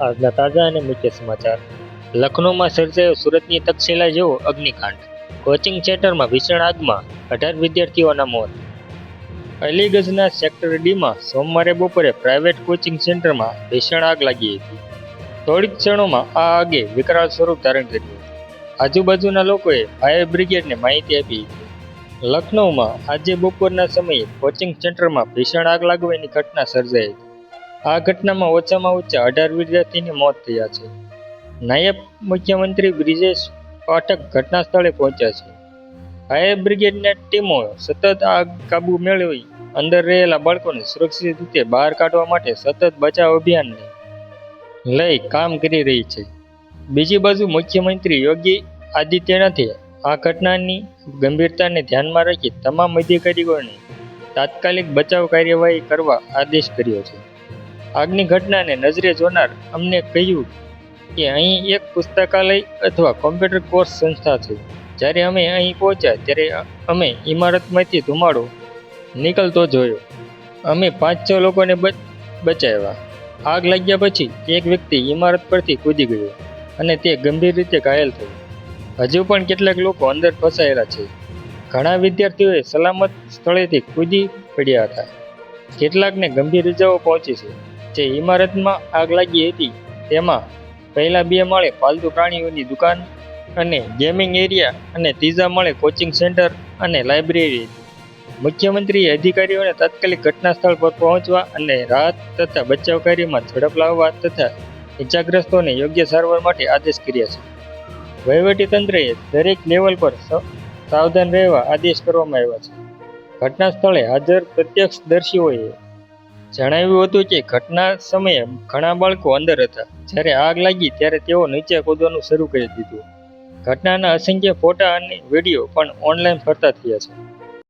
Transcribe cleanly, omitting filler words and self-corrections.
આજના તાજા અને મુખ્ય સમાચાર. લખનૌમાં સર્જાયો સુરતની તક્ષશિલા જેવો અગ્નિકાંડ. કોચિંગ સેન્ટરમાં ભીષણ આગમાં 18 વિદ્યાર્થીઓના મોત. અલીગંજના સેક્ટર ડીમાં સોમવારે બપોરે પ્રાઇવેટ કોચિંગ સેન્ટરમાં ભીષણ આગ લાગી હતી. થોડીક ક્ષણોમાં આ આગે વિકરાળ સ્વરૂપ ધારણ કર્યું. આજુબાજુના લોકોએ ફાયર બ્રિગેડને માહિતી આપી હતી. લખનૌમાં આજે બપોરના સમયે કોચિંગ સેન્ટરમાં ભીષણ આગ લાગવાની ઘટના સર્જાઈ હતી. આ ઘટનામાં ઓછામાં ઓછા 18 વિદ્યાર્થીની મોત થયા છે. નાયબ મુખ્યમંત્રી બ્રિજેશ પાઠક ઘટના સ્થળે પહોંચ્યા છે. ફાયર બ્રિગેડની ટીમો સતત આગ કાબુ મેળવી અંદર રહેલા બાળકોને સુરક્ષિત રીતે બહાર કાઢવા માટે સતત બચાવ અભિયાનને લઈ કામ કરી રહી છે. બીજી બાજુ મુખ્યમંત્રી યોગી આદિત્યનાથે આ ઘટનાની ગંભીરતાને ધ્યાનમાં રાખી તમામ અધિકારીઓને તાત્કાલિક બચાવ કાર્યવાહી કરવા આદેશ કર્યો છે. આગની ઘટનાને નજરે જોનાર અમને કહ્યું કે અહીં એક પુસ્તકાલય અથવા કોમ્પ્યુટર કોર્સ સંસ્થા છે. જ્યારે અમે અહીં પહોંચ્યા ત્યારે અમે ઇમારતમાંથી ધુમાડો નીકળતો જોયો. અમે 5-6 લોકોને બચાવ્યા. આગ લાગ્યા પછી એક વ્યક્તિ ઇમારત પરથી કૂદી ગયો અને તે ગંભીર રીતે ઘાયલ થયો. હજુ પણ કેટલાક લોકો અંદર ફસાયેલા છે. ઘણા વિદ્યાર્થીઓએ સલામત સ્થળેથી કૂદી પડ્યા હતા. કેટલાકને ગંભીર ઇજાઓ પહોંચી છે. જે ઇમારતમાં આગ લાગી હતી તેમાં પહેલા 2 માળે પાલતુ પ્રાણીઓની દુકાન અને ગેમિંગ એરિયા અને ત્રીજા માળે કોચિંગ સેન્ટર અને લાઇબ્રેરી હતી. મુખ્યમંત્રીએ અધિકારીઓને તાત્કાલિક ઘટના સ્થળ પર પહોંચવા અને રાહત તથા બચાવ કાર્યમાં ઝડપ લાવવા તથા ઇજાગ્રસ્તોને યોગ્ય સારવાર માટે આદેશ કર્યા છે. વહીવટીતંત્રએ દરેક લેવલ પર સાવધાન રહેવા આદેશ કરવામાં આવ્યા છે. ઘટના સ્થળે હાજર પ્રત્યક્ષદર્શીઓએ જણાવ્યું હતું કે ઘટના સમયે ઘણા બાળકો અંદર હતા. જ્યારે આગ લાગી ત્યારે તેઓ નીચે કૂદવાનું શરૂ કરી દીધું. ઘટનાના અસંખ્ય ફોટા અને વિડીયો પણ ઓનલાઈન ફરતા થયા છે.